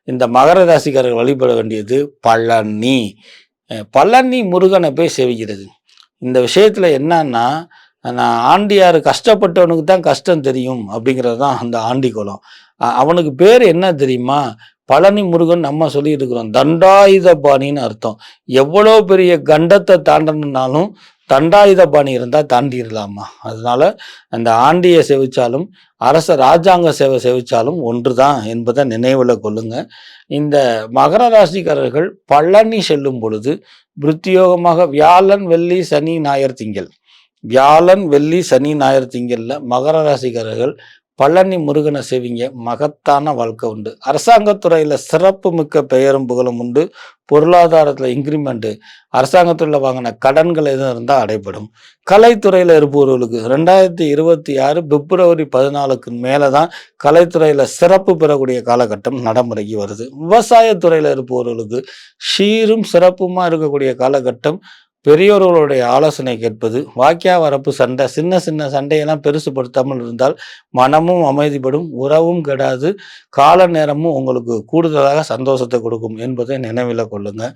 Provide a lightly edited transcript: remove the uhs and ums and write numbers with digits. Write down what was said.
இந்த மகர ராசிக்காரர்கள் வழிபட வேண்டியது பழனி. பழனி முருகனை போய் சேவிக்கிறது. இந்த விஷயத்துல என்னன்னா, நான் ஆண்டியார் கஷ்டப்பட்டவனுக்கு தான் கஷ்டம் தெரியும் அப்படிங்கிறது தான் அந்த ஆண்டி குலம். அவனுக்கு பேர் என்ன தெரியுமா? பழனி முருகன் நம்ம சொல்லிட்டு இருக்கிறோம். தண்டாயுதபாணின்னு அர்த்தம். எவ்வளோ பெரிய கண்டத்தை தாண்டணும்னாலும் தண்டாயுதபாணி இருந்தால் தாண்டிடலாமா. அதனால அந்த ஆண்டியை செவிச்சாலும் அரச ராஜாங்க சேவை செவிச்சாலும் ஒன்று தான் என்பதை நினைவில் கொள்ளுங்க. இந்த மகர ராசிக்காரர்கள் பழனி செல்லும் பொழுது விருத்தியோகமாக வியாழன் வெள்ளி சனி ஞாயிறு திங்கள், வியாழன் வெள்ளி சனி ஞாயிறு திங்கள்ல மகர ராசிக்காரர்கள் பழனி முருகனை சேவிங்க. மகத்தான வாழ்க்கை உண்டு. அரசாங்கத்துறையில் சிறப்பு மிக்க பெயரும் புகழும் உண்டு. பொருளாதாரத்தில் இன்க்ரிமெண்ட்டு, அரசாங்கத்துறையில் வாங்கின கடன்கள் எதுவும் இருந்தால் அடைபடும். கலைத்துறையில் இருப்பவர்களுக்கு 2026 பிப்ரவரி 14க்கு மேலே தான் கலைத்துறையில் சிறப்பு பெறக்கூடிய காலகட்டம் நடைமுறைக்கு வருது. விவசாயத்துறையில் இருப்பவர்களுக்கு சீரும் சிறப்புமாக இருக்கக்கூடிய காலகட்டம். பெரியோர்களுடைய ஆலோசனை கேட்பது, வாக்கியா வரப்பு சண்டை, சின்ன சின்ன சண்டையெல்லாம் பெருசுபடுத்தாமல் இருந்தால் மனமும் அமைதிப்படும், உறவும் கெடாது, கால நேரமும் உங்களுக்கு கூடுதலாக சந்தோஷத்தை கொடுக்கும் என்பதை நினைவில் கொள்ளுங்க.